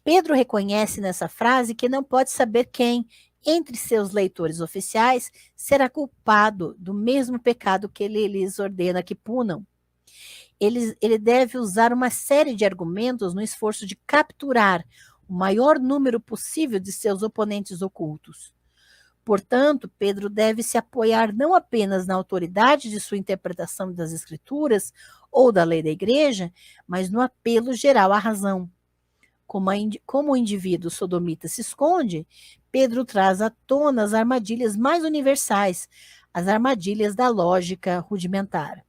Pedro reconhece nessa frase que não pode saber quem, entre seus leitores oficiais, será culpado do mesmo pecado que ele lhes ordena que punam. Ele deve usar uma série de argumentos no esforço de capturar o maior número possível de seus oponentes ocultos. Portanto, Pedro deve se apoiar não apenas na autoridade de sua interpretação das Escrituras ou da lei da Igreja, mas no apelo geral à razão. Como o indivíduo sodomita se esconde, Pedro traz à tona as armadilhas mais universais, as armadilhas da lógica rudimentar.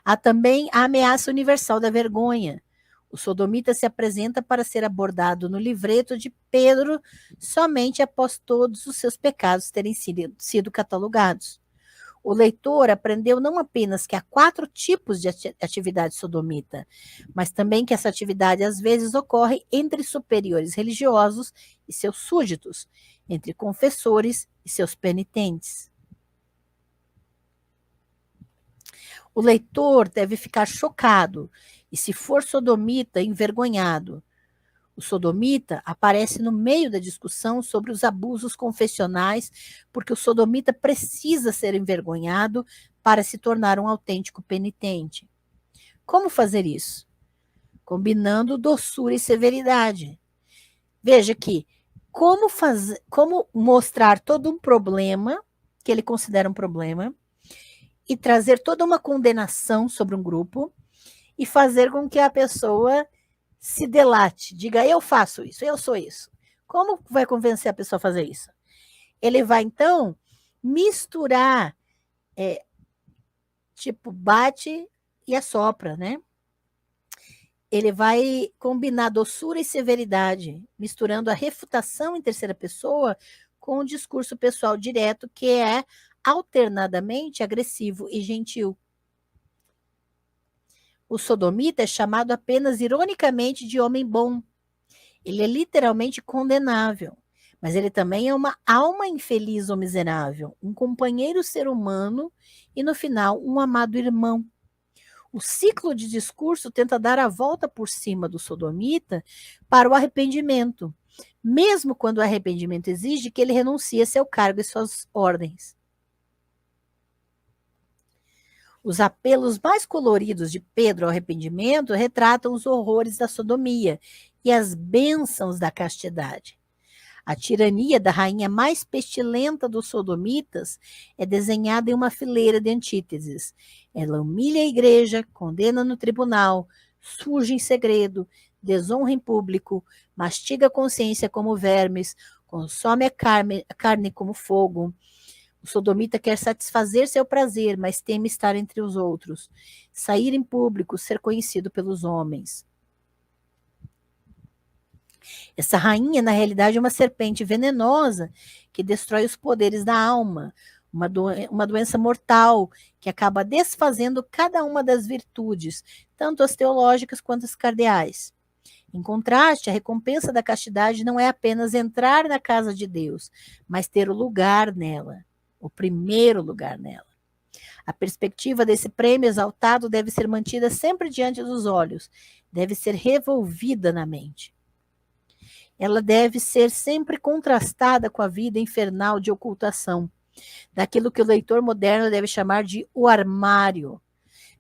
Há também a ameaça universal da vergonha. O sodomita se apresenta para ser abordado no livreto de Pedro somente após todos os seus pecados terem sido catalogados. O leitor aprendeu não apenas que há 4 tipos de atividade sodomita, mas também que essa atividade às vezes ocorre entre superiores religiosos e seus súditos, entre confessores e seus penitentes. O leitor deve ficar chocado e, se for sodomita, envergonhado. O sodomita aparece no meio da discussão sobre os abusos confessionais, porque o sodomita precisa ser envergonhado para se tornar um autêntico penitente. Como fazer isso? Combinando doçura e severidade. Veja que como mostrar todo um problema, que ele considera um problema, e trazer toda uma condenação sobre um grupo, e fazer com que a pessoa se delate, diga, eu faço isso, eu sou isso. Como vai convencer a pessoa a fazer isso? Ele vai, então, misturar, tipo, bate e assopra, né? Ele vai combinar doçura e severidade, misturando a refutação em terceira pessoa com o discurso pessoal direto, que é alternadamente agressivo e gentil. O sodomita é chamado apenas ironicamente de homem bom. Ele é literalmente condenável, mas ele também é uma alma infeliz ou miserável, um companheiro ser humano e, no final, um amado irmão. O ciclo de discurso tenta dar a volta por cima do sodomita para o arrependimento, mesmo quando o arrependimento exige que ele renuncie a seu cargo e suas ordens. Os apelos mais coloridos de Pedro ao arrependimento retratam os horrores da sodomia e as bênçãos da castidade. A tirania da rainha mais pestilenta dos sodomitas é desenhada em uma fileira de antíteses. Ela humilha a igreja, condena no tribunal, surge em segredo, desonra em público, mastiga a consciência como vermes, consome a carne como fogo. O sodomita quer satisfazer seu prazer, mas teme estar entre os outros, sair em público, ser conhecido pelos homens. Essa rainha, na realidade, é uma serpente venenosa que destrói os poderes da alma, uma doença mortal que acaba desfazendo cada uma das virtudes, tanto as teológicas quanto as cardeais. Em contraste, a recompensa da castidade não é apenas entrar na casa de Deus, mas ter o lugar nela, o primeiro lugar nela. A perspectiva desse prêmio exaltado deve ser mantida sempre diante dos olhos, deve ser revolvida na mente. Ela deve ser sempre contrastada com a vida infernal de ocultação, daquilo que o leitor moderno deve chamar de o armário.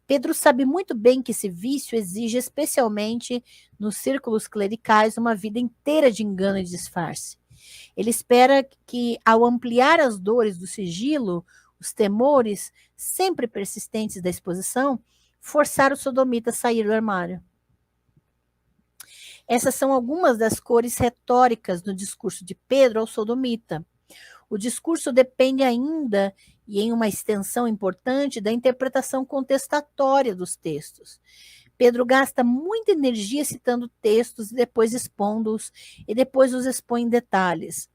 Pedro sabe muito bem que esse vício exige, especialmente nos círculos clericais, uma vida inteira de engano e disfarce. Ele espera que, ao ampliar as dores do sigilo, os temores sempre persistentes da exposição, forçar o sodomita a sair do armário. Essas são algumas das cores retóricas no discurso de Pedro ao sodomita. O discurso depende ainda, e em uma extensão importante, da interpretação contestatória dos textos. Pedro gasta muita energia citando textos e depois expondo-os, e depois os expõe em detalhes.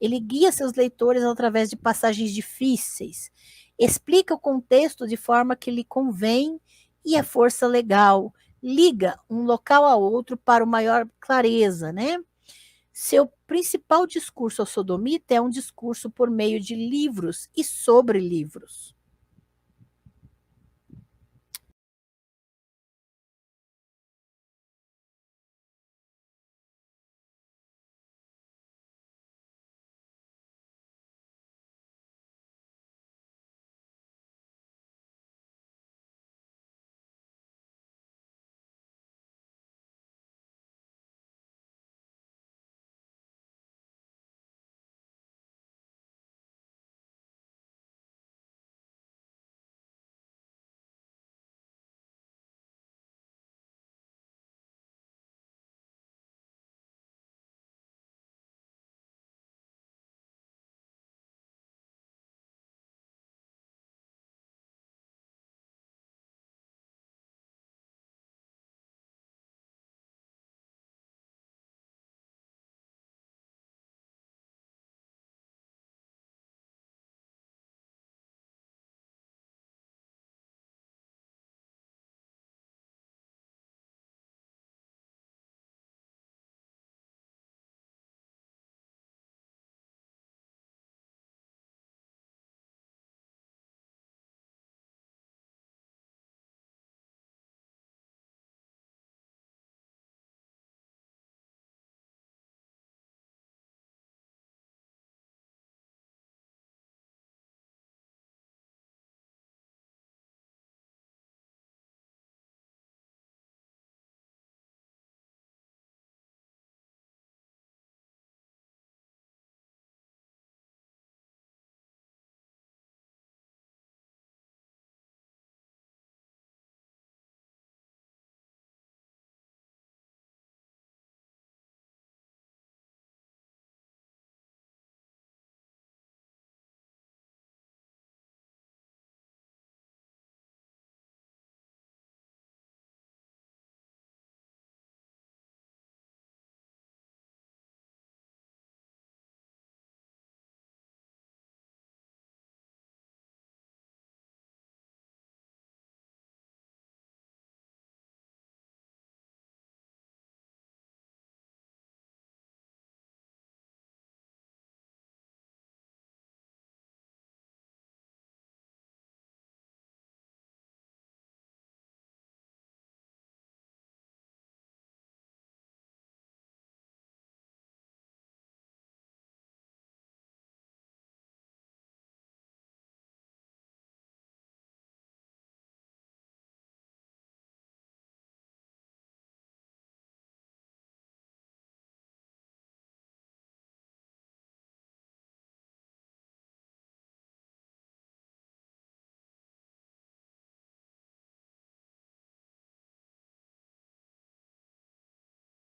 Ele guia seus leitores através de passagens difíceis, explica o contexto de forma que lhe convém e a força legal, liga um local a outro para uma maior clareza, né? Seu principal discurso ao sodomita é um discurso por meio de livros e sobre livros.